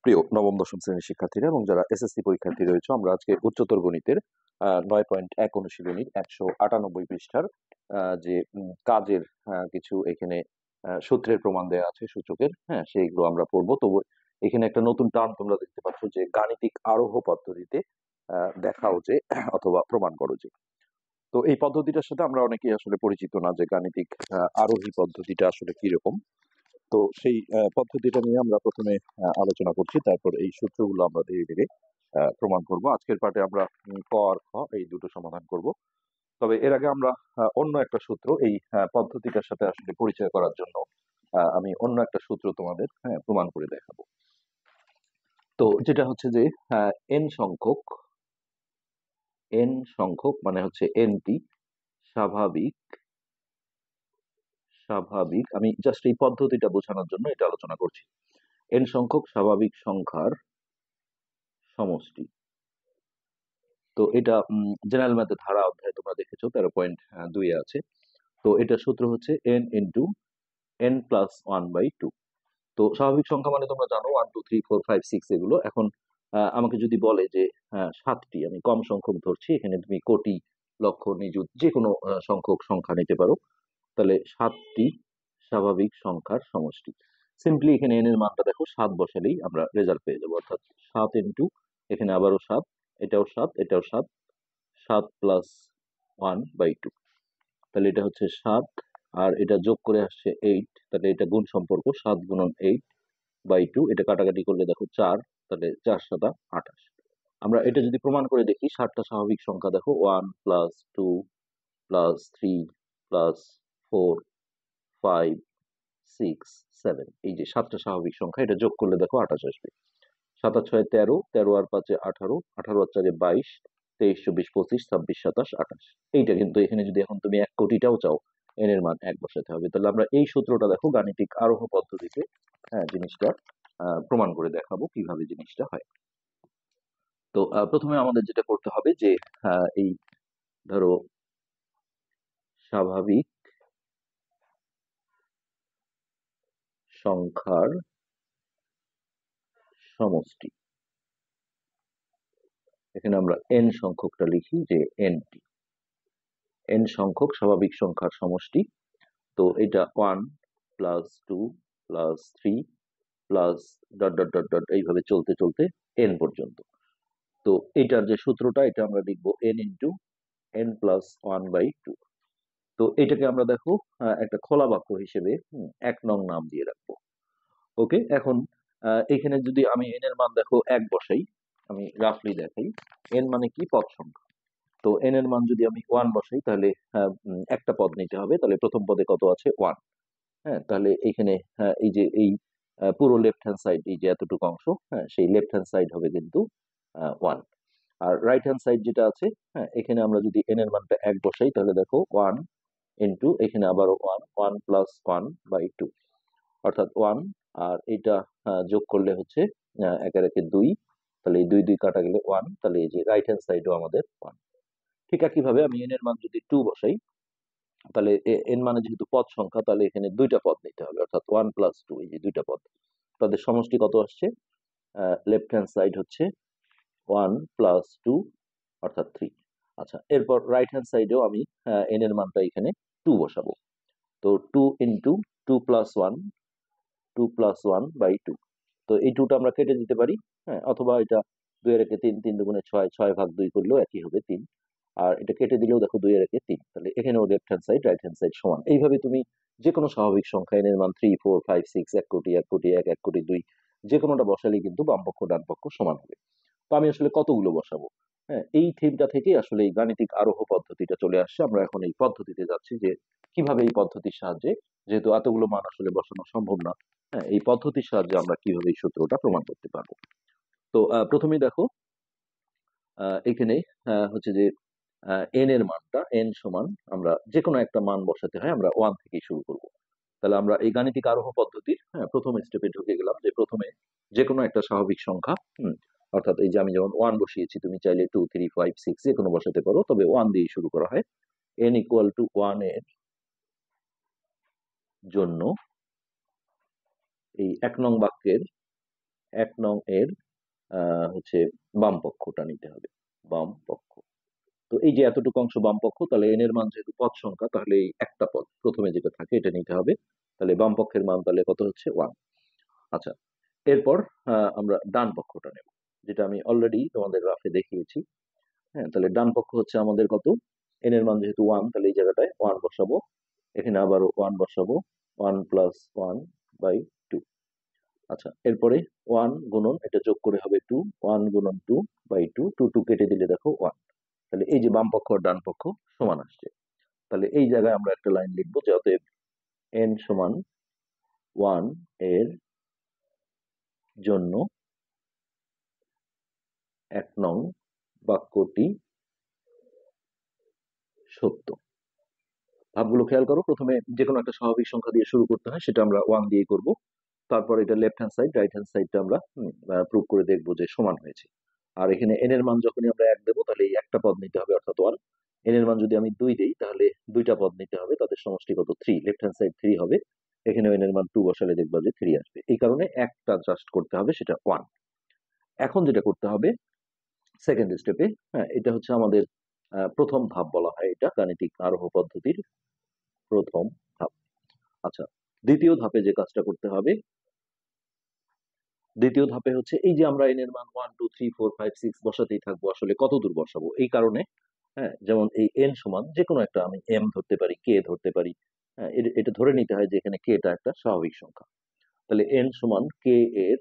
প্রিয় নবম দশম শ্রেণীর শিক্ষার্থীরা এবং যারা এসএসসি পরীক্ষার্থী রয়েছে, আমরা আজকে উচ্চতর গণিতের 9.1 অনুশীলনীর 198 পৃষ্ঠার যে কাজের কিছু এখানে সূত্রের প্রমাণ দেওয়া আছে, সূচকের, হ্যাঁ, সেইগুলো আমরা পড়বো। তবু এখানে একটা নতুন টার্ম তোমরা দেখতে পাচ্ছ যে গাণিতিক আরোহ পদ্ধতিতে দেখাও যে অথবা প্রমাণ করো যে। তো এই পদ্ধতিটার সাথে আমরা অনেকেই আসলে পরিচিত না, যে গাণিতিক আরোহী পদ্ধতিটা আসলে কিরকম। তো সেই পদ্ধতিটা নিয়ে আমরা প্রথমে আলোচনা করছি, তারপর এই সূত্রগুলো আমরা ধীরে ধীরে প্রমাণ করব। আজকের পাঠে আমরা ক আর খ এই দুটো সমাধান করব। তবে এর আগে আমরা অন্য একটা সূত্র এই পদ্ধতিটার সাথে আসলে পরিচয় করার জন্য আমি অন্য একটা সূত্র তোমাদের প্রমাণ করে দেখাবো। তো যেটা হচ্ছে যে এন সংখ্যক, এন সংখ্যক মানে হচ্ছে এনটি স্বাভাবিক, স্বাভাবিক, আমি জাস্ট এই পদ্ধতিটা বোঝানোর জন্য এটা আলোচনা করছি। এন সংখ্যক স্বাভাবিক সংখ্যার সমষ্টি। তো এটা জেনারেল ম্যাথে ধারা অধ্যায় তোমরা দেখেছো 13.2 আছে। তো এটা সূত্র হচ্ছে n ইন্টু n প্লাস 1/2। তো স্বাভাবিক সংখ্যা মানে তোমরা জানো 1 2 3 4 5 6 এগুলো। এখন আমাকে যদি বলে যে 7টি, আমি কম সংখ্যক ধরছি, এখানে তুমি কোটি, লক্ষ, নিযুত যে কোনো সংখ্যক সংখ্যা নিতে পারো, তাহলে 7টি স্বাভাবিক সংখ্যার সমষ্টি। সিম্পলি এখানে n এর মানটা দেখো 7 বসালেই আমরা রেজাল্ট পেয়ে যাবো, অর্থাৎ 7 ইন্টু, এখানে আবারও 7, এটাও 7, এটাও 7, 7 প্লাস 1/2, তাহলে এটা হচ্ছে 7, আর এটা যোগ করে আসছে 8, তাহলে এটা গুণ সম্পর্ক 7 গুণন 8/2, এটা কাটাকাটি করলে দেখো 4, তাহলে 4 7 28। আমরা এটা যদি প্রমাণ করে দেখি, 7টা স্বাভাবিক সংখ্যা দেখো, 1 প্লাস 2 প্লাস 3 প্লাস 4 5 6 7, এই যে 7টা স্বাভাবিক সংখ্যা, এটা যোগ করলে দেখো 28 আসবে। 7 আর 6 13, 13 আর 5 18, 18 আর 4 22, 23 24 25 26 27 28। এইটা কিন্তু এখানে যদি এখন তুমি 1 কোটিটাও চাও, এন এর মান 1 বসাতে হবে। তাহলে আমরা এই সূত্রটা দেখো গাণিতিক আরোহ পদ্ধতিতে জিনিসটা প্রমাণ করে দেখাবো কিভাবে জিনিসটা হয়। তো প্রথমে আমাদের যেটা করতে হবে যে এই ধরো স্বাভাবিক সংখ্যার সমষ্টি, এখানে আমরা এন সংখ্যকটা লিখি যে এনটি, এন সংখ্যক স্বাভাবিক সংখ্যার সমষ্টি। তো এটা 1 plus 2 plus 3 plus dot dot dot dot এইভাবে চলতে চলতে এন পর্যন্ত। তো এটার যে সূত্রটা, এটা আমরা লিখবো এন ইন্টু এন প্লাস 1/2। তো এটাকে আমরা দেখো একটা খোলা বাক্য হিসেবে 1 নং নাম দিয়ে রাখবো। ওকে, এখন এখানে যদি আমি এন এর মান দেখো 1 বসাই, আমি রাফলি দেখাই, এন মানে কি, পদ সংখ্যা। তো এন এর মান যদি আমি 1 বসাই, তাহলে একটা পদ নিতে হবে, তাহলে প্রথম পদে কত আছে, 1। হ্যাঁ, তাহলে এখানে এই যে এই পুরো লেফট হ্যান্ড সাইড, এই যে এতটুকু অংশ, হ্যাঁ, সেই লেফট হ্যান্ড সাইড হবে কিন্তু 1। আর রাইট হ্যান্ড সাইড যেটা আছে, হ্যাঁ, এখানে আমরা যদি এন এর মানটা 1 বসাই, তাহলে দেখো 1 ইন্টু, এখানে আবারও 1, 1 প্লাস 1/2, অর্থাৎ 1, আর এটা যোগ করলে হচ্ছে 1 আর 1 2, তাহলে এই 2 2 কাটা গেলে 1, তাহলে এই যে রাইট হ্যান্ড সাইডও আমাদের 1। ঠিক একইভাবে আমি এন এর মান যদি 2 বসাই, তাহলে এন মানে যেহেতু পদ সংখ্যা, তাহলে এখানে দুইটা পদ নিতে হবে, অর্থাৎ 1 প্লাস 2, এই যে দুইটা পদ, তাদের সমষ্টি কত আসছে, লেফট হ্যান্ড সাইড হচ্ছে 1 প্লাস 2, অর্থাৎ 3। আচ্ছা, এরপর রাইট হ্যান্ড সাইডেও আমি এন এর মানটা এখানে 2 বসাবো। তো 2 ইন্টু 2 প্লাস 1, 2 প্লাস 1/2। তো এই 2টা আমরা কেটে দিতে পারি, হ্যাঁ, অথবা এটা 2 এর একে 3, 3 দুগুণে 6, 6 ভাগ 2 করলেও একই হবে 3। আর এটা কেটে দিলেও দেখো 2 এর একে 3, তাহলে এখানেও left hand side right hand side সমান। এইভাবে তুমি যে কোনো স্বাভাবিক সংখ্যা এন এর মান 3 4 5 6, 1 কোটি 1 কোটি 1, 1 কোটি 2, যে কোনোটা বসালেই কিন্তু বাম পক্ষ ডান পক্ষ সমান হবে। তো আমি আসলে কতগুলো বসাবো, হ্যাঁ, এই থিমটা থেকে আসলে এই গাণিতিক আরোহ পদ্ধতিটা চলে আসছে। আমরা এখন এই পদ্ধতিতে যাচ্ছি যে কিভাবে এই পদ্ধতির সাহায্যে, যেহেতু এতগুলো মান আসলে বসানো সম্ভব না, হ্যাঁ, এই পদ্ধতির সাহায্যে আমরা কিভাবে এই সূত্রটা প্রমাণ করতে পারবো। তো প্রথমেই দেখো এখানে হচ্ছে যে এন এর মানটা, এন সমান, আমরা যে কোনো একটা মান বসাতে হয়, আমরা 1 থেকেই শুরু করব। তাহলে আমরা এই গাণিতিক আরোহ পদ্ধতির প্রথম স্টেপে ঢুকে গেলাম, যে প্রথমে যে কোনো একটা স্বাভাবিক সংখ্যা, অর্থাৎ এই যে আমি যেমন 1 বসিয়েছি, তুমি চাইলে 2 3 5 6 যে কোনো বসাতে পারো, তবে 1 দিয়ে শুরু করা হয়। n ইকুয়াল টু 1 এর জন্য এই 1 নং বাক্যের 1 নং এর হচ্ছে বাম পক্ষটা নিতে হবে, বাম পক্ষ। তো এই যে এতটুকু অংশ বাম পক্ষ, তাহলে n এর মান যেহেতু পদ সংখ্যা, তাহলে এই একটা পদ প্রথমে যেটা থাকে এটা নিতে হবে। তাহলে বাম পক্ষের মান তাহলে কত হচ্ছে 1। আচ্ছা, এরপর আমরা ডান পক্ষটা নেব, যেটা আমি অলরেডি তোমাদের গ্রাফে দেখিয়েছি। হ্যাঁ, তাহলে ডান পক্ষ হচ্ছে আমাদের কত, n এর মান যেহেতু 1, তাহলে এই জায়গাটায় 1 বসাবো, এখানে আবারও 1 বসাবো, 1 প্লাস 1/2। আচ্ছা, এরপরে 1 গুণন এটা যোগ করে হবে 2, 1 গুণন 2/2, 2 কেটে দিলে দেখো 1। তাহলে এই যে বাম পক্ষ আর ডান পক্ষ সমান আসছে। তাহলে এই জায়গায় আমরা একটা লাইন লিখবো যে অতএব n সমান 1 এর জন্য 1 নং বাক্যটি সত্য। ভাবগুলো খেয়াল করো, প্রথমে যে কোনো একটা স্বাভাবিক সংখ্যা দিয়ে শুরু করতে হয়, সেটা আমরা 1 দিয়ে করব। তারপর এটা left hand side, right hand সাইডটা আমরা প্রুভ করে দেখবো যে সমান হয়েছে। আর এখানে n এর মান যখনই আমরা 1 দেবো, তাহলে এই একটা পদ নিতে হবে, অর্থাৎ 1। n এর মান যদি আমি 2 দেই, তাহলে দুইটা পদ নিতে হবে, তাদের সমষ্টি কত 3, লেফট হ্যান্ড সাইড 3 হবে। এখানে n এর মান 2 বসালে দেখবা যে 3 আসবে। এই কারণে একটা জাস্ট করতে হবে, সেটা 1। এখন যেটা করতে হবে সেকেন্ড স্টেপে, হ্যাঁ, এটা হচ্ছে আমাদের প্রথম ধাপ বলা হয়, এটা গাণিতিক আরোহ পদ্ধতির প্রথম ধাপ। আচ্ছা, দ্বিতীয় ধাপে যে কাজটা করতে হবে, দ্বিতীয় ধাপে হচ্ছে এই যে আমরা n এর মান 1 2 3 4 5 6 বসাতেই থাকবো, আসলে কত দূর বসাবো এই কারণে। হ্যাঁ, যেমন এই n সমান যে কোনো একটা, আমি m ধরতে পারি, k ধরতে পারি। হ্যাঁ, এটা ধরে নিতে হয় যে এখানে k টা একটা স্বাভাবিক সংখ্যা। তাহলে n সমান k এর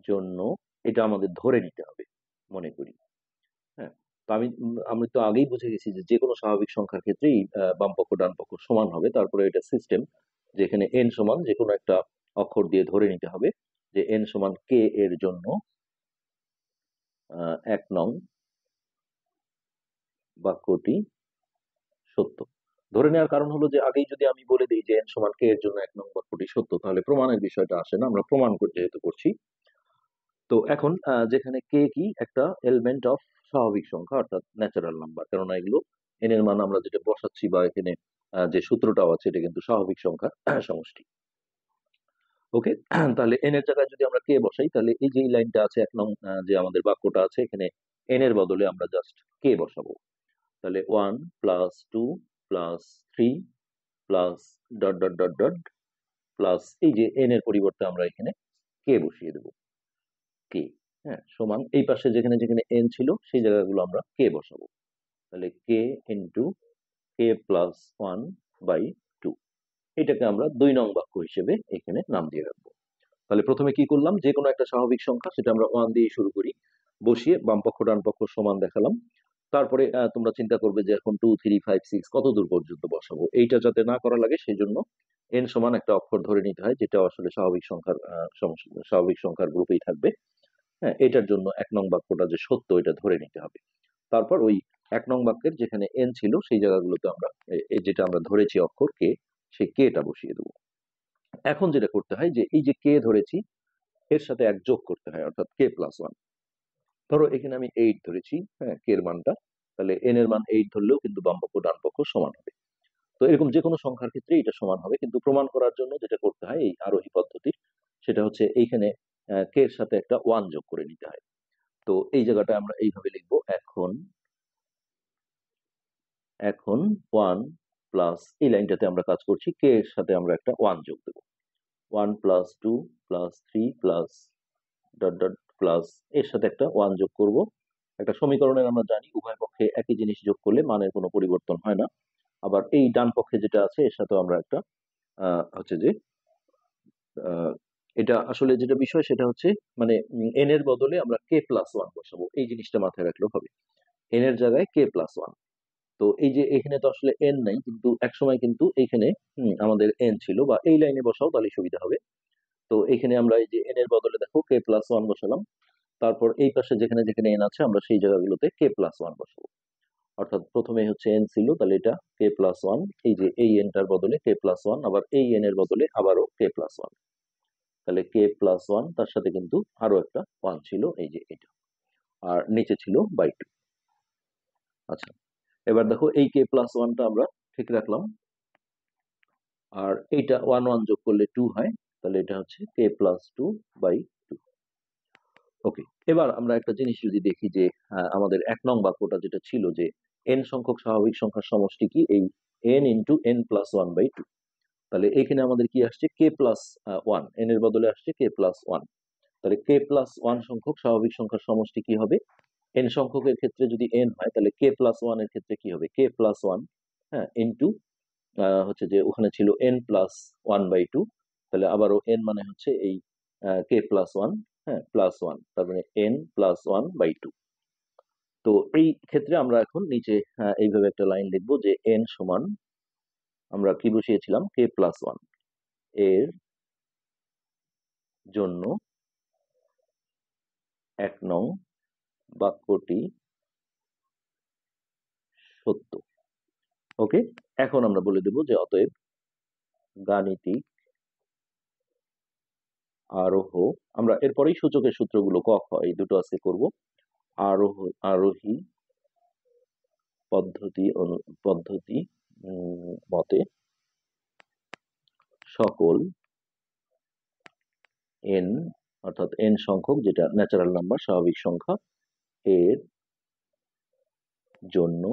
জন্য এটা আমাদের ধরে নিতে হবে, মনে করি। হ্যাঁ, তো আমি তো আগেই বুঝে গেছি যে যে কোনো স্বাভাবিক সংখ্যার ক্ষেত্রেই বাম পক্ষ ডান পক্ষ সমান হবে। তারপরে এটা সিস্টেম যে এখানে n সমান যে কোনো একটা অক্ষর দিয়ে ধরে নিতে হবে যে n সমান k এর জন্য 1 নং বাক্যটি সত্য। ধরে নেওয়ার কারণ হলো যে আগেই যদি আমি বলে দিই যে n সমান k এর জন্য 1 নং বাক্যটি সত্য, তাহলে প্রমাণের বিষয়টা আসে না, আমরা প্রমাণ যেহেতু করছি। তো এখন যেখানে k কি একটা এলিমেন্ট অফ স্বাভাবিক সংখ্যা, অর্থাৎ ন্যাচারাল নাম্বার, কেননা এগুলো n এর মান আমরা যেটা বসাচ্ছি বা এখানে যে সূত্রটাও আছে, এটা কিন্তু স্বাভাবিক সংখ্যার সমষ্টি। ওকে, তাহলে n এর জায়গায় যদি আমরা k বসাই, তাহলে এই যে লাইনটা আছে 1 নং যে আমাদের বাক্যটা আছে, এখানে n এর বদলে আমরা জাস্ট k বসাবো। তাহলে 1 plus 2 plus 3 plus dot dot dot dot plus এই যে n এর পরিবর্তে আমরা এখানে k বসিয়ে দেবো, k। হ্যাঁ, সমান এই পাশে যেখানে যেখানে n ছিল সেই জায়গাগুলো আমরা k বসাবো। তাহলে k ইন্টু k প্লাস 1/2, এটাকে আমরা 2 নং বাক্য হিসেবে এখানে নাম দিয়ে রাখবো। তাহলে প্রথমে কি করলাম, যে কোনো একটা স্বাভাবিক সংখ্যা সেটা আমরা 1 দিয়ে শুরু করি, বসিয়ে বাম পক্ষ ডান পক্ষ সমান দেখালাম। তারপরে তোমরা চিন্তা করবে যে এখন 2 3 5 6 কত দূর পর্যন্ত বসাবো, এইটা যাতে না করা লাগে সেই জন্য n সমান একটা অক্ষর ধরে নিতে হয়, যেটা আসলে স্বাভাবিক সংখ্যার গ্রুপেই থাকবে। হ্যাঁ, এটার জন্য 1 নং বাক্যটা যে সত্য এটা ধরে নিতে হবে। তারপর ওই 1 নং বাক্যের যেখানে n ছিল সেই জায়গাগুলোতে আমরা যেটা আমরা ধরেছি অক্ষর k, সেই k টা বসিয়ে দেবো। এখন যেটা করতে হয় যে এই যে k ধরেছি এর সাথে 1 যোগ করতে হয়, অর্থাৎ k প্লাস 1। ধরো এখানে আমি 8 ধরেছি, হ্যাঁ, k এর মানটা, তাহলে n এর মান 8 ধরলেও কিন্তু বাম পক্ষ ডান পক্ষ সমান হবে। তো এরকম যে কোনো সংখ্যার ক্ষেত্রে এটা সমান হবে, কিন্তু প্রমাণ করার জন্য যেটা করতে হয় এই আরোহী পদ্ধতির, সেটা হচ্ছে এইখানে k এর সাথে একটা 1 যোগ করে নিতে হয়। তো এই জায়গাটা আমরা এইভাবে লিখবো, এখন এখন 1 প্লাস এই লাইনটাতে আমরা কাজ করছি, k এর সাথে আমরা একটা 1 যোগ দেবো, 1 plus 2 plus 3 plus dot dot plus এর সাথে একটা 1 যোগ করব। একটা সমীকরণের আমরা জানি উভয় পক্ষে একই জিনিস যোগ করলে মানের কোনো পরিবর্তন হয় না। আবার এই ডান পক্ষে যেটা আছে এর সাথেও আমরা একটা হচ্ছে যে আহ, এটা আসলে যেটা বিষয় সেটা হচ্ছে মানে n এর বদলে আমরা k প্লাস 1 বসাবো, এই জিনিসটা মাথায় রাখলেও হবে, n এর জায়গায় k প্লাস 1। তো এই যে এখানে তো আসলে n নাই, কিন্তু একসময় কিন্তু এখানে আমাদের n ছিল, বা এই লাইনে বসাও তাহলে সুবিধা হবে। তো এখানে আমরা এই যে n এর বদলে দেখো k প্লাস 1 বসালাম। তারপর এই পাশে যেখানে যেখানে n আছে আমরা সেই জায়গাগুলোতে k প্লাস 1 বসাবো। অর্থাৎ প্রথমে হচ্ছে n ছিল, তাহলে এটা k প্লাস 1, এই যে এই n টার বদলে k প্লাস 1, আবার এই n এর বদলে আবারও k প্লাস 1। তাহলে k প্লাস 1 তার সাথে কিন্তু আরো একটা 1 ছিল, এই যে এটা, আর নিচে ছিল বাই 2। আচ্ছা, এবার দেখো এই k প্লাস 1টা আমরা ঠিক রাখলাম, আর এইটা 1 1 যোগ করলে 2 হয়, তাহলে এটা হচ্ছে k+2/2। ওকে, এবার আমরা একটা জিনিস যদি দেখি যে আমাদের 1 নং বাক্যটা যেটা ছিল যে n সংখ্যক স্বাভাবিক সংখ্যার সমষ্টি কি, এই n ইন্টু n+1/2। তাহলে এখানে আমাদের কি আসছে k+1, n এর বদলে আসছে k+1। তাহলে k+1 সংখ্যক স্বাভাবিক সংখ্যার সমষ্টি কি হবে? n সংখ্যকের ক্ষেত্রে যদি n হয় তাহলে k+1 এর ক্ষেত্রে কি হবে? k+1, হ্যাঁ, ইন্টু হচ্ছে যে ওখানে ছিল n+1/2। তাহলে আবারও n মানে হচ্ছে এই k+1, হ্যাঁ, +1, তার মানে n+1/2। তো এই ক্ষেত্রে আমরা এখন নিচে এইভাবে একটা লাইন লিখবো যে n সমান, আমরা কি বসিয়েছিলাম, k+1 এর জন্য 1 নং বাক্যটি সত্য। ওকে, এখন আমরা বলে দেব যে অতএব গাণিতিক আরোহ, আমরা এরপরেই সূচকের সূত্রগুলো ক খ এই দুটো আজকে করব। আরোহী পদ্ধতি মতে সকল n, অর্থাৎ n সংখ্যক, যেটা ন্যাচারাল নাম্বার স্বাভাবিক সংখ্যা, এর জন্য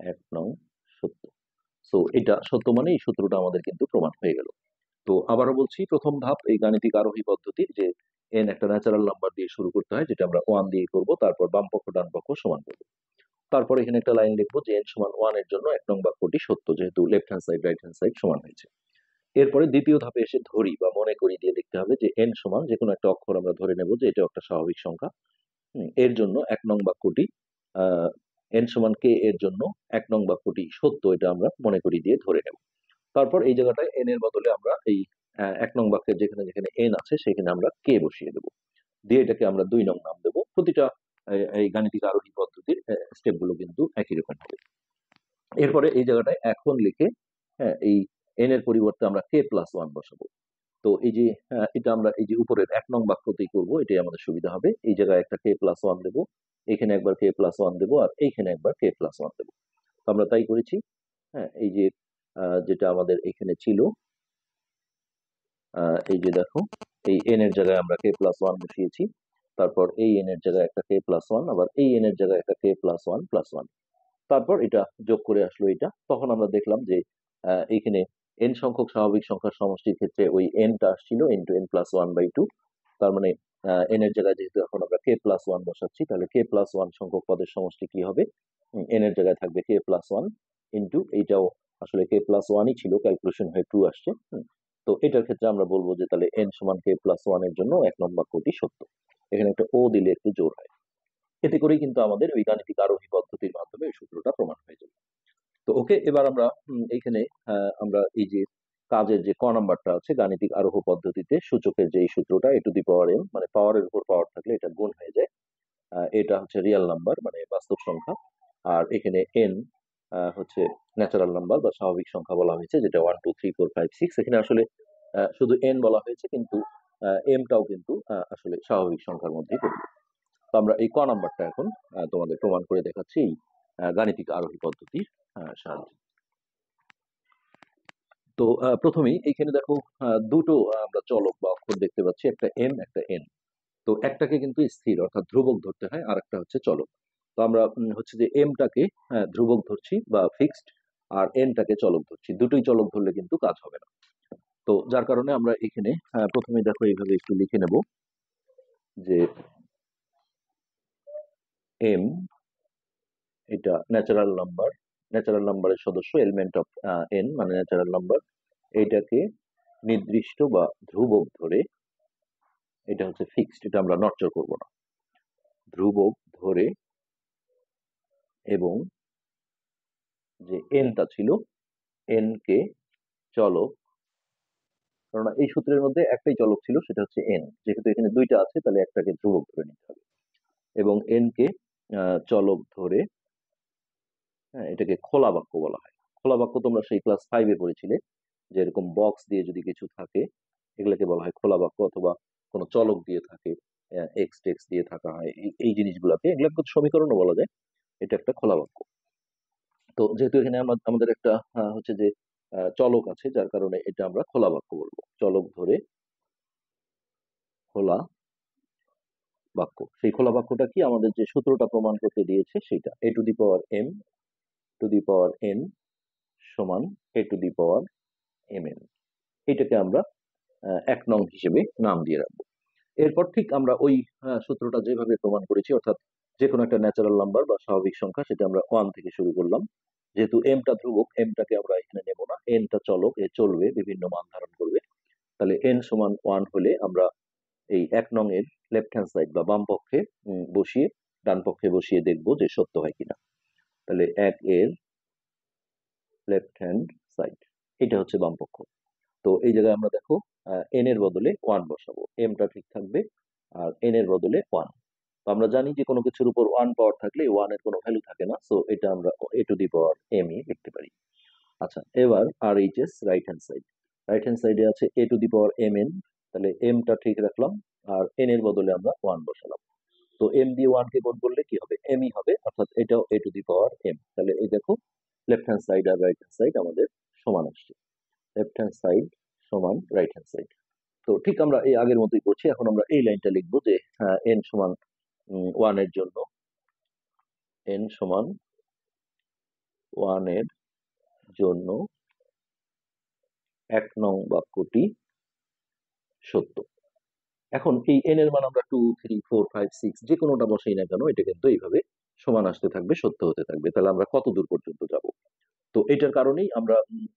1 নং সত্য। সো এটা সত্য মানে এই সূত্রটা আমাদের কিন্তু প্রমাণ হয়ে গেল। তো আবারও বলছি, প্রথম ধাপ এই গাণিতিক আরোহী পদ্ধতির, যে n একটা ন্যাচারাল নাম্বার দিয়ে শুরু করতে হয়, যেটা আমরা 1 দিয়ে করব, তারপর বাম পক্ষ ডান পক্ষ সমান করব। তারপর এখানে একটা লাইন লিখবো যে n সমান 1 এর জন্য 1 নং বাক্যটি সত্য, যেহেতু left hand side right hand side সমান হয়েছে। এরপরে দ্বিতীয় ধাপে এসে ধরি বা মনে করি দিয়ে লিখতে হবে যে n সমান যে কোনো একটা অক্ষর আমরা ধরে নেব যে এটা একটা স্বাভাবিক সংখ্যা। এর জন্য 1 নং বাক্যটি n সমান k এর জন্য 1 নং বাক্যটি সত্য, এটা আমরা মনে করি দিয়ে ধরে নেব। তারপর এই জায়গাটায় n এর বদলে আমরা এই 1 নং বাক্যের যেখানে যেখানে n আছে সেখানে আমরা k বসিয়ে দেব, দিয়ে এটাকে আমরা 2 নং নাম দেব। প্রতিটা এই গাণিতিক আরোহী পদ্ধতির স্টেপ গুলো কিন্তু একই রকম হবে। এরপরে এই জায়গাটায় এখন লিখে, হ্যাঁ, এই n এর পরিবর্তে আমরা k+1 বসাবো। তো এই যে এটা আমরা এই যে উপরের 1 নং বাক্যতেই করব, এটাই আমাদের সুবিধা হবে। এই জায়গায় একটা k+1 দেবো, এখানে একবার k+1 দেবো, আর এইখানে একবার k+1 দেবো। তো আমরা তাই করেছি। হ্যাঁ, এই যে যেটা আমাদের এখানে ছিল, এই যে দেখো, এই n এর জায়গায় আমরা k+1 বসিয়েছি, তারপর এই n এর জায়গায় একটা k+1, আবার এই n এর জায়গায় একটা k+1+1, তারপর এটা যোগ করে আসলো এটা। তখন আমরা দেখলাম যে এখানে n সংখ্যক স্বাভাবিক সংখ্যার সমষ্টির ক্ষেত্রে ওই n টা আসছিল ইন্টু n+1/2। তার মানে n এর জায়গায় যেহেতু এখন আমরা k+1 বসাচ্ছি, তাহলে k+1 সংখ্যক পদের সমষ্টি কি হবে? n এর জায়গায় থাকবে k+1 ইন্টু, এইটাও আসলে k+1ই ছিল, ক্যালকুলেশন হয়ে 2 আসছে। তো এটার ক্ষেত্রে আমরা বলবো যে তাহলে n সমান k+1 এর জন্য 1 নং বাক্যটি সত্য। এখানে একটা ও দিলে একটু জোর হয়। এতে করেই কিন্তু আমাদের ওই গাণিতিক আরোহী পদ্ধতির মাধ্যমে এই সূত্রটা প্রমাণ হয়ে যাবে। তো ওকে, এবার আমরা এইখানে আমরা এই যে কাজের যে ক নাম্বারটা আছে, গাণিতিক আরোহ পদ্ধতিতে সূচকের যে এই সূত্রটা a⁴n, মানে পাওয়ারের উপর পাওয়ার থাকলে এটা গুণ হয়ে যায়। এটা হচ্ছে রিয়েল নাম্বার, মানে বাস্তব সংখ্যা। আর এখানে n হচ্ছে ন্যাচারাল নাম্বার বা স্বাভাবিক সংখ্যা বলা হয়েছে, যেটা 1 2 3 4 5 6। এখানে আসলে শুধু n বলা হয়েছে, কিন্তু m-টাও কিন্তু আসলে স্বাভাবিক সংখ্যার মধ্যেই পড়বে। তো আমরা এই ক নাম্বারটা এখন তোমাদের প্রমাণ করে দেখাচ্ছি এই গাণিতিক আরোহী পদ্ধতির সাহায্যে। তো প্রথমেই এইখানে দেখো, দুটো আমরা চলক বা অক্ষর দেখতে পাচ্ছি, একটা m একটা n। তো একটাকে কিন্তু স্থির অর্থাৎ ধ্রুবক ধরতে হয়, আর একটা হচ্ছে চলক। তো আমরা হচ্ছে যে m-টাকে ধ্রুবক ধরছি বা ফিক্সড, আর n-টাকে চলক ধরছি। দুটোই চলক ধরলে কিন্তু কাজ হবে না। তো যার কারণে আমরা এখানে প্রথমে দেখো এইভাবে একটু লিখে নেব যে m, এটা ন্যাচারাল নাম্বার, ন্যাচারাল নাম্বারের সদস্য, এলিমেন্ট অফ n মানে ন্যাচারাল নাম্বার। এটাকে নির্দিষ্ট বা ধ্রুবক ধরে, এটা হচ্ছে ফিক্সড, এটা আমরা নড়চড় করব না, ধ্রুবক ধরে, এবং যে n-টা ছিল, n-কে চলক, কারণ এই সূত্রের মধ্যে একটাই চলক ছিল, সেটা হচ্ছে n। যেহেতু এখানে দুইটা আছে, তাহলে একটাকে ধ্রুবক ধরে নিতে হবে, এবং n-কে চলক ধরে, হ্যাঁ, এটাকে খোলা বাক্য বলা হয়। খোলা বাক্য তোমরা সেই ক্লাস 5-এ পড়েছিলে, যে এরকম বক্স দিয়ে যদি কিছু থাকে, এগুলোকে বলা হয় খোলা বাক্য, অথবা কোনো চলক দিয়ে থাকে, এক্স টেক্স দিয়ে থাকা হয়, এই জিনিসগুলোকে, এগুলোকে সমীকরণও বলা যায়। এটা একটা খোলা বাক্য। তো যেহেতু এখানে আমাদের একটা হচ্ছে যে চলক আছে, যার কারণে এটা আমরা খোলা বাক্য বলবো। চলক ধরে খোলা বাক্য। সেই খোলা বাক্যটা কি, আমাদের যে সূত্রটা প্রমাণ করতে দিয়েছে সেটা, a to the power m two the power n সমান a to the power mn। এটাকে আমরা 1 নং হিসেবে নাম দিয়ে রাখবো। এরপর ঠিক আমরা ওই সূত্রটা যেভাবে প্রমাণ করেছি, অর্থাৎ যে কোনো একটা ন্যাচারাল নাম্বার বা স্বাভাবিক সংখ্যা, সেটা আমরা 1 থেকে শুরু করলাম। যেহেতু এমটা ধ্রুবক, এমটাকে আমরা এখানে নেব না, এনটা চলক, এ চলবে, বিভিন্ন মান ধারণ করবে। তাহলে এন সমান 1 হলে আমরা এই 1 নং এর লেফট হ্যান্ড সাইড বা বাম পক্ষে বসিয়ে, ডান পক্ষে বসিয়ে দেখবো যে সত্য হয় কিনা। তাহলে 1 এর লেফট হ্যান্ড সাইড, এটা হচ্ছে বাম পক্ষ। তো এই জায়গায় আমরা দেখো এন এর বদলে 1 বসাবো, এমটা ঠিক থাকবে আর এন এর বদলে 1। তো আমরা জানি যে কোনো কিছুর উপর 1 পাওয়ার থাকলে 1 এর কোনো ভ্যালু থাকে না, সো এটা আমরা এ to the power M E লিখতে পারি। আচ্ছা, এবার R H S right hand side, right hand সাইডে আছে a to the power m n. তাহলে এমটা ঠিক রাখলাম আর এন এর বদলে আমরা 1 বসালাম। তো এম দিয়ে 1 কে গুণ করলে কি হবে, এম ই হবে, অর্থাৎ এটাও এ টু দি পাওয়ার এম। তাহলে এই দেখো লেফট হ্যান্ড সাইড আর রাইট হ্যান্ড সাইড আমাদের সমান আসছে, লেফট হ্যান্ড সাইড সমান রাইট হ্যান্ড সাইড। তো ঠিক আমরা এই আগের মতোই করছি। এখন আমরা এই লাইনটা লিখবো যে এন সমান 1 এর জন্য, এন সমান 1 এর জন্য 1 নং বাক্যটি সত্য। এখন এই এন এর মান আমরা 2, 3, 4, 5, 6 যে কোনোটা বসাই না কেন, এটা কিন্তু এইভাবে সমান আসতে থাকবে, সত্য হতে থাকবে। তাহলে আমরা কত দূর পর্যন্ত যাব? তো এটার কারণেই আমরা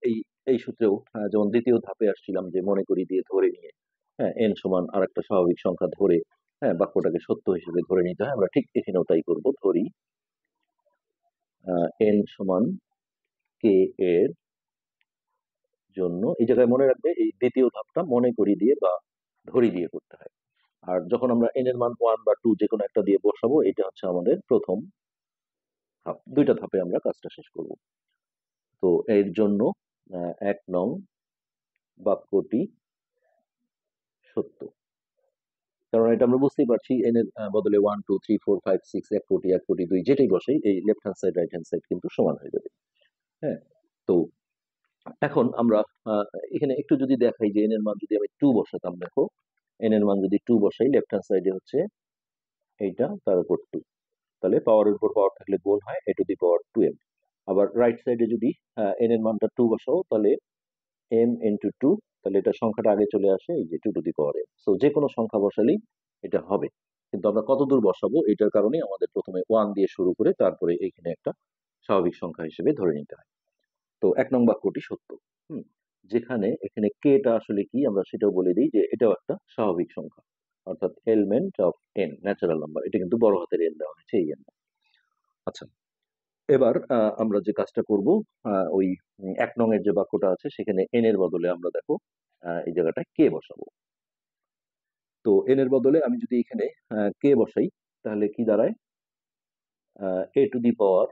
এই এই সূত্রেও যেমন দ্বিতীয় ধাপে আসছিলাম যে মনে করি দিয়ে ধরে নিয়ে, হ্যাঁ, এন সমান আর একটা স্বাভাবিক সংখ্যা ধরে, হ্যাঁ, বাক্যটাকে সত্য হিসেবে ধরে নিতে হয়। আমরা ঠিক এখানেও তাই করব, ধরি এন সমান কে এর জন্য। এই জায়গায় মনে রাখবে এই দ্বিতীয় ধাপটা মনে করি দিয়ে বা ধরি দিয়ে করতে হয়। আর যখন আমরা এন এর মান 1 বা 2 যে কোনো একটা দিয়ে বসাবো, এটা হচ্ছে আমাদের প্রথম ধাপ। 2টা ধাপে আমরা কাজটা শেষ করব। তো এর জন্য 1 নং বাক্যটি সত্য। কারণ এটা আমরা বুঝতেই পারছি, এন এর বদলে 1, 2, 3, 4, 5, 6, 1 কোটি, 1 কোটি 2 যেটাই বসাই, এই left hand side right hand side কিন্তু সমান হয়ে যাবে। হ্যাঁ, তো এখন আমরা এখানে একটু যদি দেখাই যে এন এর মান যদি আমি 2 বসাতাম, দেখো এন এর মান যদি 2 বসাই, লেফট হ্যান্ড সাইডে হচ্ছে এইটা, তার উপর 2, তাহলে পাওয়ারের উপর পাওয়ার থাকলে গুণ হয়, এ টু দি পাওয়ার 2m। আবার রাইট সাইডে যদি এন এর মানটা 2 বসাও, তাহলে m ইন্টু 2, তাহলে এটা সংখ্যাটা আগে চলে আসে, এই যে 2 two the power m। So যে কোনো সংখ্যা বসালেই এটা হবে, কিন্তু আমরা কত দূর বসাবো এটার কারণে আমাদের প্রথমে 1 দিয়ে শুরু করে তারপরে এখানে একটা স্বাভাবিক সংখ্যা হিসেবে ধরে নিতে হয়। তো 1 নং বাক্যটি সত্য। হুম, যেখানে এখানে কে টা আসলে কি আমরা সেটাও বলে দিই যে এটাও একটা স্বাভাবিক সংখ্যা, অর্থাৎ element of N, natural number. এটা কিন্তু বড় হাতের এন দেওয়া হয়েছে, এই এন। আচ্ছা, এবার আমরা যে কাজটা করব, ওই 1 নং এর যে বাক্যটা আছে সেখানে এন এর বদলে আমরা দেখো এই জায়গাটায় কে বসাবো। তো এন এর বদলে আমি যদি এখানে কে বসাই, তাহলে কি দাঁড়ায়, এ টু দি পাওয়ার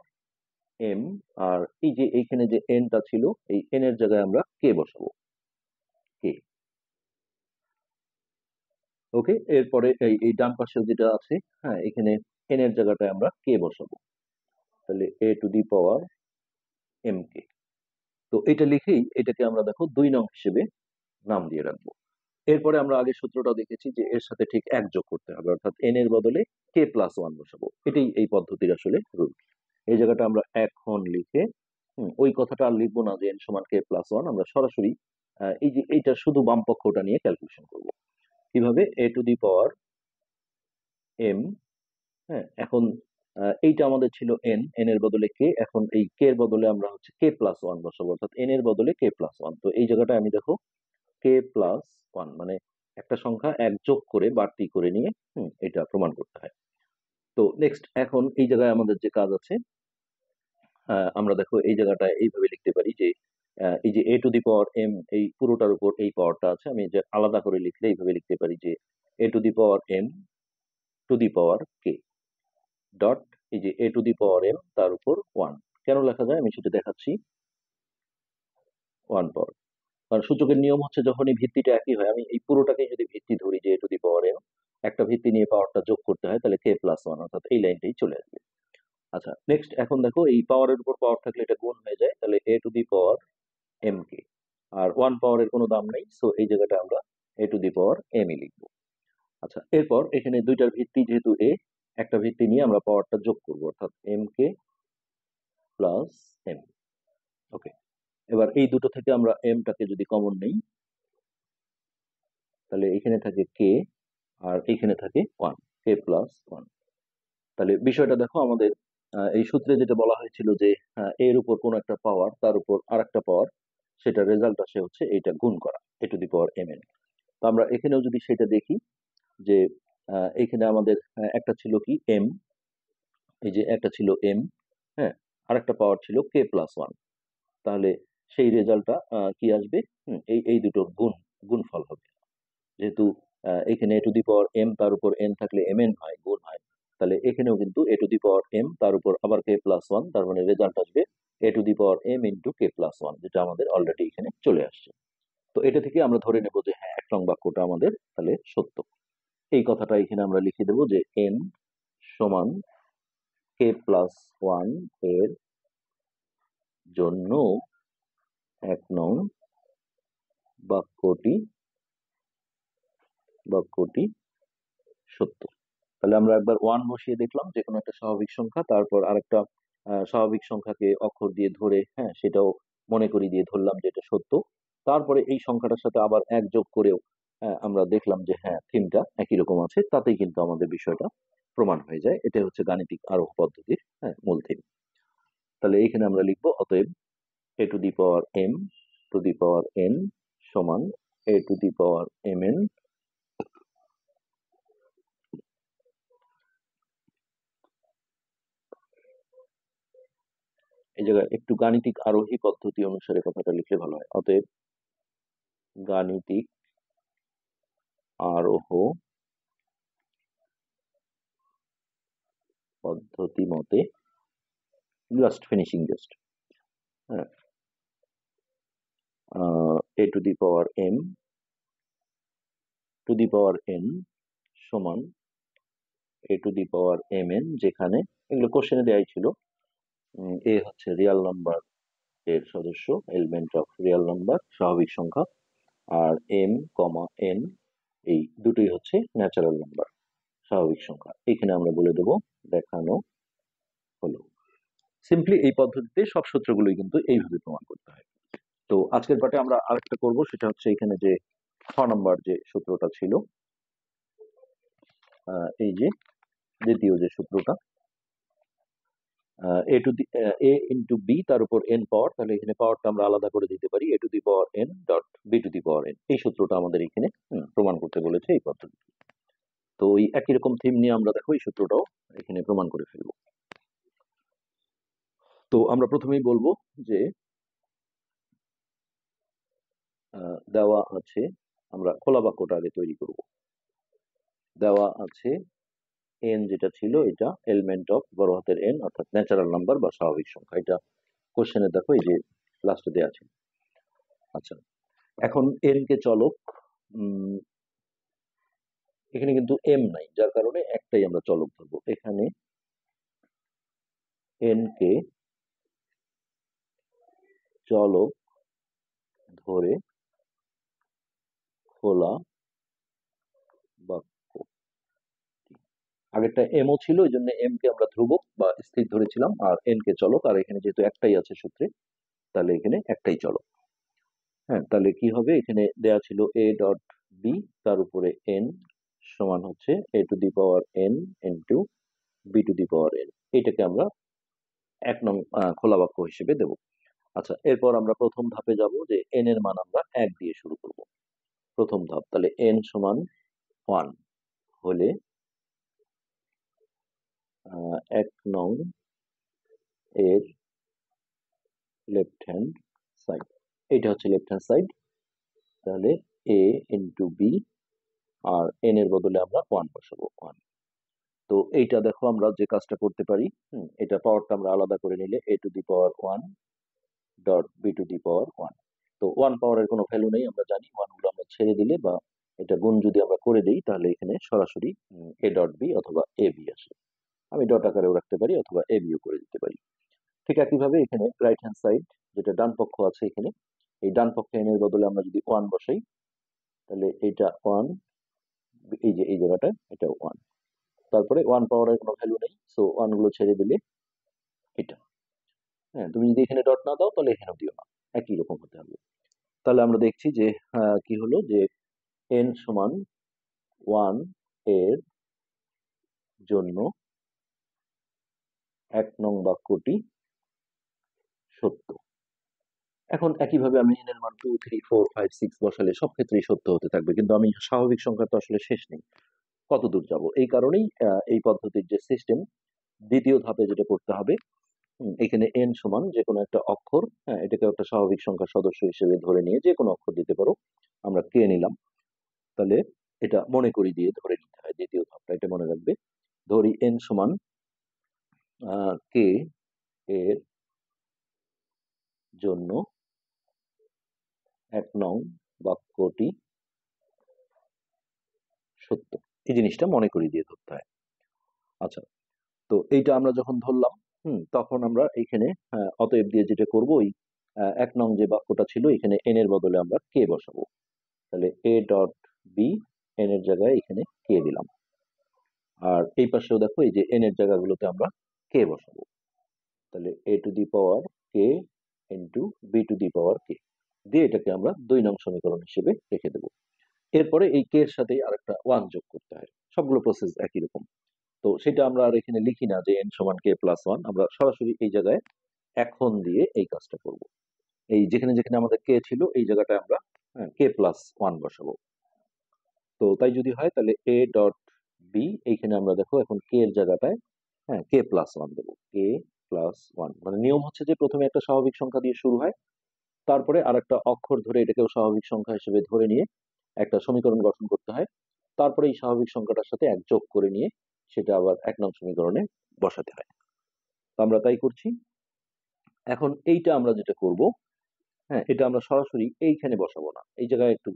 এম। আর এই যে এইখানে যে এনটা ছিল, এই এন এর জায়গায় আমরা কে বসাবো, কে। ওকে, এরপরে এই ডান পাশে যেটা আছে, হ্যাঁ, এখানে এন এর জায়গাটায় আমরা কে বসাবো, তাহলে a to the power m কে। তো এটা লিখেই এটাকে আমরা দেখো 2 নং হিসেবে নাম দিয়ে রাখবো। এরপরে আমরা আগে সূত্রটা দেখেছি যে এর সাথে ঠিক 1 যোগ করতে হবে, অর্থাৎ এন এর বদলে কে প্লাস 1 বসাবো। এটাই এই পদ্ধতির আসলে রুল। এই জায়গাটা আমরা এখন লিখে ওই কথাটা আর লিখবো না যে এন সমান কে প্লাস 1, আমরা সরাসরি এই যে এইটা শুধু বাম পক্ষটা নিয়ে ক্যালকুলেশন করব। কিভাবে, এ টু দি পাওয়ার এম। হ্যাঁ, এখন এইটা আমাদের ছিল এন, এন এর বদলে কে, এখন এই কে এর বদলে আমরা হচ্ছে কে প্লাস 1 বসাবো, অর্থাৎ এন এর বদলে কে প্লাস 1। তো এই জায়গাটা আমি দেখো কে প্লাস 1 মানে একটা সংখ্যা 1 যোগ করে বাড়তি করে নিয়ে এটা প্রমাণ করতে হয়। তো নেক্সট, এখন এই জায়গায় আমাদের যে কাজ আছে, আমরা দেখো এই জায়গাটায় এইভাবে লিখতে পারি যে এই যে a to the power M, এই পুরোটার উপর এই পাওয়ারটা আছে, আমি যে আলাদা করে লিখলে এইভাবে লিখতে পারি যে a to the power m to the power k dot, এই যে a to the power M তার উপর 1। কেন লেখা যায় আমি সেটা দেখাচ্ছি। 1 পাওয়ার, কারণ সূচকের নিয়ম হচ্ছে যখনই ভিত্তিটা একই হয়, আমি এই পুরোটাকে যদি ভিত্তি ধরি যে a to the power M, একটা ভিত্তি নিয়ে পাওয়ারটা যোগ করতে হয়, তাহলে কে প্লাস 1, অর্থাৎ এই লাইনটাই চলে আসবে। আচ্ছা, নেক্সট, এখন দেখো এই পাওয়ারের উপর পাওয়ার থাকলে এটা গুণ হয়ে যায়, তাহলে a to the power m k. আর ওয়ান পাওয়ারের কোনো দাম নেই, সো এই জায়গাটা আমরা এ to the power M E লিখবো। আচ্ছা, এরপর এখানে দুইটার ভিত্তি যেহেতু এ, একটা ভিত্তি নিয়ে আমরা পাওয়ারটা যোগ করবো, অর্থাৎ এম কে প্লাস এম। ওকে, এবার এই দুটো থেকে আমরা এমটাকে যদি কমন নেই, তাহলে এখানে থাকে কে আর এখানে থাকে ওয়ান, কে প্লাস ওয়ান। তাহলে বিষয়টা দেখো, আমাদের এই সূত্রে যেটা বলা হয়েছিল যে এর উপর কোন একটা পাওয়ার, তার উপর আর একটা পাওয়ার, সেটা রেজাল্ট আসে হচ্ছে এইটা গুণ করা, a to the power m n. তো আমরা এখানেও যদি সেটা দেখি যে এখানে আমাদের একটা ছিল কি এম, এই যে একটা ছিল এম, হ্যাঁ, আর একটা পাওয়ার ছিল কে প্লাস ওয়ান। তাহলে সেই রেজাল্টটা কি আসবে? এই এই দুটোর গুণফল হবে। যেহেতু এখানে এ টু দি পাওয়ার এম, তার উপর এন থাকলে এম এন হয়, গুণ হয়। তাহলে এখানেও কিন্তু এ টু দি পাওয়ার এম, তার উপর আবার কে প্লাস ওয়ান, তার মানে রেজাল্ট আসবে a to the power m into k plus one, যেটা আমাদের অলরেডি এখানে চলে আসছে। তো এটা থেকে আমরা ধরে নেব যে হ্যাঁ, 1 নং বাক্যটা আমাদের তাহলে সত্য। এই কথাটা এখানে আমরা লিখে দেবো যে এন সমান কে প্লাস ওয়ান এর জন্য 1 নং বাক্যটি বাক্যটি সত্য। তাহলে আমরা একবার ওয়ান বসিয়ে দেখলাম যে কোনো একটা স্বাভাবিক সংখ্যা, তারপর আরেকটা স্বাভাবিক সংখ্যাকে অক্ষর দিয়ে ধরে, হ্যাঁ, সেটাও মনে করি দিয়ে ধরলাম যে এটা সত্য। তারপরে এই সংখ্যাটার সাথে আবার এক যোগ করেও আমরা দেখলাম যে হ্যাঁ, থিমটা একই রকম আছে, তাতেই কিন্তু আমাদের বিষয়টা প্রমাণ হয়ে যায়। এটা হচ্ছে গাণিতিক আরোহ পদ্ধতির মূল থিম। তাহলে এখানে আমরা লিখবো অতএব a to the power m to the power n সমান a to the power m n. এই জায়গায় একটু গাণিতিক আরোহী পদ্ধতি অনুসারে কথাটা লিখলে ভালো হয়। অতএব গাণিতিক আরোহ পদ্ধতি মতে, জাস্ট ফিনিশিং জাস্ট, হ্যাঁ, a to the power m to the power n সমান a to the power m n, যেখানে এগুলো কোশ্চেনে দেওয়াই ছিল। এ হচ্ছে রিয়াল নাম্বার এর সদস্য, এলিমেন্ট অফ রিয়াল নাম্বার, স্বাভাবিক সংখ্যা, আর এম কমা এন এই দুটোই হচ্ছে ন্যাচারাল নাম্বার, স্বাভাবিক সংখ্যা। এখানে আমরা বলে দেবো দেখানো হলো। সিম্পলি এই পদ্ধতিতে সব সূত্রগুলোই কিন্তু এইভাবে প্রমাণ করতে হয়। তো আজকের পাঠে আমরা আরেকটা করব, সেটা হচ্ছে এখানে যে 6 নম্বর যে সূত্রটা ছিল, এই যে দ্বিতীয় যে সূত্রটা, a to the a into b, তার উপর এন পাওয়ার, তাহলে এখানে পাওয়ারটা আমরা আলাদা করে দিতে পারি, a to the power n dot b to the power n. এই সূত্রটা আমাদের এখানে প্রমাণ করতে বলেছে এই পদ্ধতি। তো ওই একই রকম থিম নিয়ে আমরা দেখো এই সূত্রটাও এখানে প্রমাণ করে ফেলবো। তো আমরা প্রথমেই বলবো যে দেওয়া আছে, আমরা খোলা বাক্যটা আগে তৈরি করব। দেওয়া আছে এন যেটা ছিল এটা এলিমেন্ট অফ বড় হাতের এন, অর্থাৎ ন্যাচারাল নাম্বার বা স্বাভাবিক সংখ্যা। এটা কোশ্চেনে দেখো এই যে লাস্টে দেওয়া আছে। আচ্ছা, এখন এন কে চলক, এখানে কিন্তু এম নাই, যার কারণে একটাই আমরা চলক ধরবো। এখানে এন কে চলক ধরে খোলা বাক্য, আগেরটা এমও ছিল, এই জন্য এম কে আমরা ধ্রুবক বা স্থির ধরেছিলাম, আর এন কে চলক, আর এখানে যেহেতু একটাই আছে সূত্রে, তাহলে এখানে একটাই চলক। হ্যাঁ, তাহলে কি হবে, এখানে দেয়া ছিল এ ডট বি, তার উপরে এন সমান হচ্ছে a to the power n into b to the power n. এটাকে আমরা 1 নং খোলা বাক্য হিসেবে দেব। আচ্ছা, এরপর আমরা প্রথম ধাপে যাব, যে এন এর মান আমরা 1 দিয়ে শুরু করব। প্রথম ধাপ, তাহলে এন সমান 1 হলে 1 নং এর লেফট হ্যান্ড সাইড, এটা হচ্ছে লেফট হ্যান্ড সাইড। তাহলে এ ইন্টু বি, আর এন এর বদলে আমরা 1 বসাবো, 1। তো এইটা দেখো আমরা যে কাজটা করতে পারি, এটা পাওয়ারটা আমরা আলাদা করে নিলে a to the power 1 dot b to the power 1। তো 1 পাওয়ারের কোনো ভ্যালু নেই, আমরা জানি। 1 গুলো আমরা ছেড়ে দিলে বা এটা গুণ যদি আমরা করে দিই, তাহলে এখানে সরাসরি এ ডট বি অথবা এ বি আসে। আমি ডট আকারেও রাখতে পারি অথবা এ বিও করে দিতে পারি। ঠিক একইভাবে এখানে রাইট হ্যান্ড সাইড, যেটা ডান পক্ষ আছে, এখানে এই ডান পক্ষে n এর বদলে আমরা যদি 1 বসাই তাহলে এটা 1, এই যে এই জায়গাটা এটা 1, তারপরে 1 পাওয়ারের কোনো ভ্যালু নেই, সো 1 গুলো ছেড়ে দিলে এটা। হ্যাঁ, তুমি যদি এখানে ডট না দাও তাহলে এখানেও দিও না, একই রকম হতে হবে। তাহলে আমরা দেখছি যে কি হলো, যে n সমান 1 এর জন্য 1 নং বাক্যটি সত্য। এখন একইভাবে আমি n এর মান 2, 3, 4, 5, 6 বসালে সব ক্ষেত্রেই সত্য হতে থাকবে, কিন্তু আমি স্বাভাবিক সংখ্যা তো আসলে শেষ নেই, কত দূর যাব। এই কারণেই এই পদ্ধতির যে সিস্টেম, দ্বিতীয় ধাপে যেটা করতে হবে, এখানে n সমান যে কোনো একটা অক্ষর, হ্যাঁ এটাকে একটা স্বাভাবিক সংখ্যার সদস্য হিসেবে ধরে নিয়ে যে কোনো অক্ষর দিতে পারো, আমরা কে নিলাম, তাহলে এটা মনে করি দিয়ে ধরে নিতে হয়। দ্বিতীয় ধাপটা এটা মনে রাখবে, ধরি n সমান কে এর জন্য 1 নং বাক্যটি সত্য। এই জিনিসটা মনে করি দিয়ে ধরতে হয়। আচ্ছা, তো এইটা আমরা যখন ধরলাম, তখন আমরা এখানে অতএব দিয়ে যেটা করবো, ওই 1 নং যে বাক্যটা ছিল এখানে n এর বদলে আমরা কে বসাবো, তাহলে a ডট বি, n এর জায়গায় এখানে কে দিলাম। আর এই পাশেও দেখো এই যে n এর জায়গাগুলোতে আমরা কে বসাবো, তাহলে a to the power k into b to the power k দিয়ে এটাকে আমরা 2 নং সমীকরণ হিসেবে রেখে দেবো। এরপরে এই কে এর সাথে আরেকটা 1 যোগ করতে হয়, সবগুলো প্রসেস একই রকম। তো সেটা আমরা আর এখানে লিখি না যে n সমান কে প্লাস 1, আমরা সরাসরি এই জায়গায় এখন দিয়ে এই কাজটা করব। এই যেখানে যেখানে আমাদের কে ছিল এই জায়গাটায় আমরা কে প্লাস 1 বসাবো। তো তাই যদি হয় তাহলে a ডট বি, এইখানে আমরা দেখো এখন কে এর জায়গাটায় কে প্লাস 1 দেবো, কে প্লাস 1। মানে নিয়ম হচ্ছে যে প্রথমে একটা স্বাভাবিক সংখ্যা দিয়ে শুরু হয়, তারপরে আরেকটা অক্ষর ধরে এটাকেও স্বাভাবিক সংখ্যা হিসেবে ধরে নিয়ে একটা সমীকরণ গঠন করতে হয়, তারপরে এই স্বাভাবিক সংখ্যাটার সাথে 1 যোগ করে নিয়ে সেটা আবার 1 নং সমীকরণে বসাতে হয়। তো আমরা তাই করছি। এখন এইটা আমরা যেটা করব, এটা আমরা সরাসরি এইখানে বসাবো না, এই জায়গায় একটু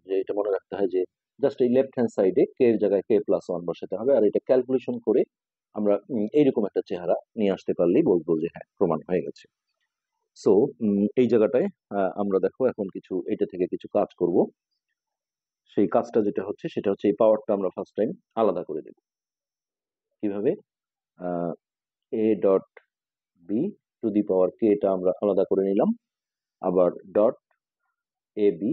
যে এটা মনে রাখতে হয় যে জাস্ট এই লেফট হ্যান্ড সাইডে কে এর জায়গায় কে প্লাস 1 বসাতে হবে, আর এটা ক্যালকুলেশন করে আমরা এইরকম একটা চেহারা নিয়ে আসতে পারলেই বলবো যে হ্যাঁ প্রমাণ হয়ে গেছে। সো এই জায়গাটায় আমরা দেখো এখন কিছু এটা থেকে কিছু কাজ করব। সেই কাজটা যেটা হচ্ছে সেটা হচ্ছে এই পাওয়ারটা আমরা ফার্স্ট টাইম আলাদা করে দেব। কিভাবে? A dot b to the power k, এটা আমরা আলাদা করে নিলাম, আবার ডট এ বি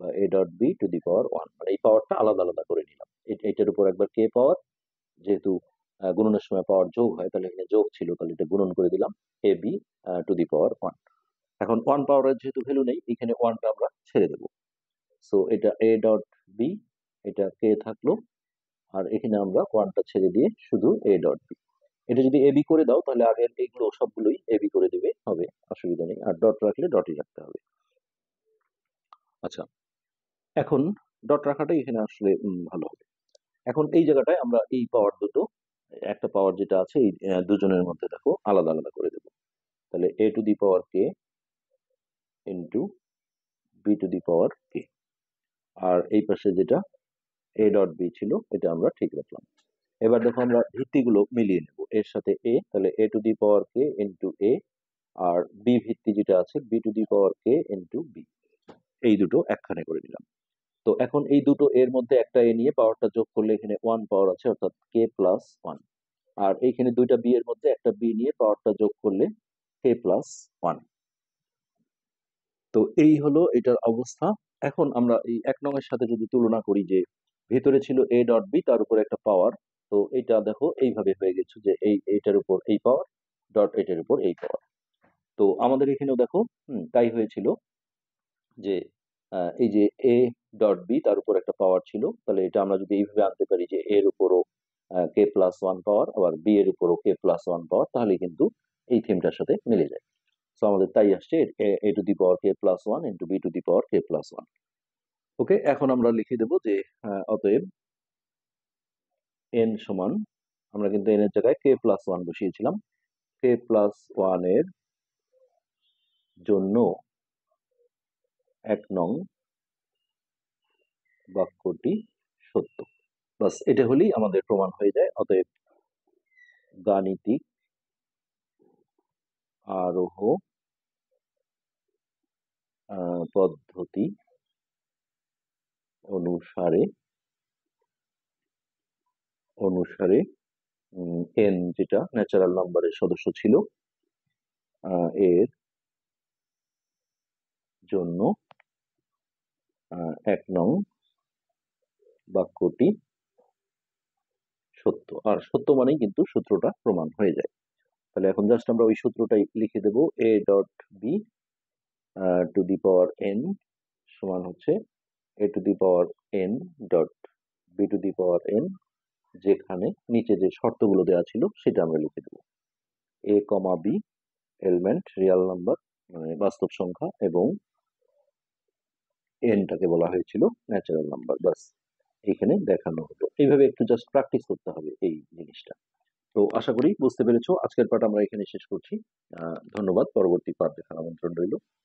বা a dot b to the power 1, মানে এই পাওয়ারটা আলাদা আলাদা করে নিলাম। এটার উপর একবার কে পাওয়ার, যেহেতু গুণনের সময় পাওয়ার যোগ হয় তাহলে এখানে যোগ ছিল, তাহলে এটা গুণন করে দিলাম A B to the power 1। এখন 1 পাওয়ারের যেহেতু ভ্যালু নেই এখানে 1টা আমরা ছেড়ে দেব, সো এটা এ ডট বি, এটা কে থাকলো, আর এখানে আমরা 1টা ছেড়ে দিয়ে শুধু এ ডট বি। এটা যদি এবি করে দাও তাহলে আগের এইগুলো সবগুলোই এবি করে দিবে, হবে, অসুবিধা নেই, আর ডট রাখলে ডটই রাখতে হবে। আচ্ছা, এখন ডট রাখাটাই এখানে আসলে ভালো হবে। এখন এই জায়গাটায় আমরা এই পাওয়ার দুটো, একটা পাওয়ার যেটা আছে এই দুজনের মধ্যে দেখো আলাদা আলাদা করে দেব, তাহলে a to the power k into b to the power k, আর এই পাশে যেটা এ ডট বি ছিল এটা আমরা ঠিক রাখলাম। এবার দেখো আমরা ভিত্তিগুলো মিলিয়ে নেব, এর সাথে এ, তাহলে a to the power k into a, আর বি ভিত্তি যেটা আছে b to the power k into b, এই দুটো একখানে করে দিলাম। তো এখন এই দুটো এর মধ্যে একটা এ নিয়ে পাওয়ারটা যোগ করলে এখানে 1 পাওয়ার আছে, অর্থাৎ কে প্লাস 1, আর এইখানে দুইটা বি এর মধ্যে একটা বি নিয়ে পাওয়ারটা যোগ করলে কে প্লাস 1। তো এই হলো এটার অবস্থা। এখন আমরা এই 1 নং এর সাথে যদি তুলনা করি, যে ভেতরে ছিল এ ডট বি, তার উপর একটা পাওয়ার, তো এটা দেখো এইভাবে হয়ে গেছে যে এইটার উপর এই পাওয়ার ডট এটার উপর এই পাওয়ার। তো আমাদের এখানেও দেখো তাই হয়েছিল যে এই যে এ ডট বি তার উপর একটা পাওয়ার ছিল, তাহলে এটা আমরা যদি এইভাবে আনতে পারি যে এর উপরও কে প্লাস 1 পাওয়ার, আবার বি এর উপরও কে প্লাস 1 পাওয়ার, তাহলে কিন্তু এই থিমটার সাথে মিলে যায়। সো আমাদের তাই আসছে a to the power k plus 1 into b to the power k plus 1। Okay, এখন আমরা লিখে দেবো যে অতএব এন সমান, আমরা কিন্তু এন এর জায়গায় কে প্লাস 1 বসিয়েছিলাম, কে প্লাস 1 এর জন্য 1 নং বাক্যটি সত্য। বাস, এটা হলেই আমাদের প্রমাণ হয়ে যায়। অতএব গাণিতিক আরোহ পদ্ধতি অনুসারে অনুসারে n যেটা ন্যাচারাল নাম্বারের সদস্য ছিল এর জন্য 1 নং বাক্যটি সত্য। আর সত্য মানেই কিন্তু সূত্রটা প্রমাণ হয়ে যায়। তাহলে এখন জাস্ট আমরা ওই সূত্রটাই লিখে দেব, a dot b to the power n সমান হচ্ছে a to the power n dot b to the power n, যেখানে নিচে যে শর্তগুলো দেওয়া ছিল সেটা আমরা লিখে দেব। a comma b element real number মানে বাস্তব সংখ্যা, এবং এনটাকে বলা হয়েছিল ন্যাচারাল নাম্বার। বাস এখানে দেখানো হলো। এইভাবে একটু জাস্ট প্র্যাকটিস করতে হবে এই জিনিসটা। তো আশা করি বুঝতে পেরেছো। আজকের পাঠ আমরা এখানে শেষ করছি। ধন্যবাদ। পরবর্তী পাঠ দেখার আমন্ত্রণ রইল।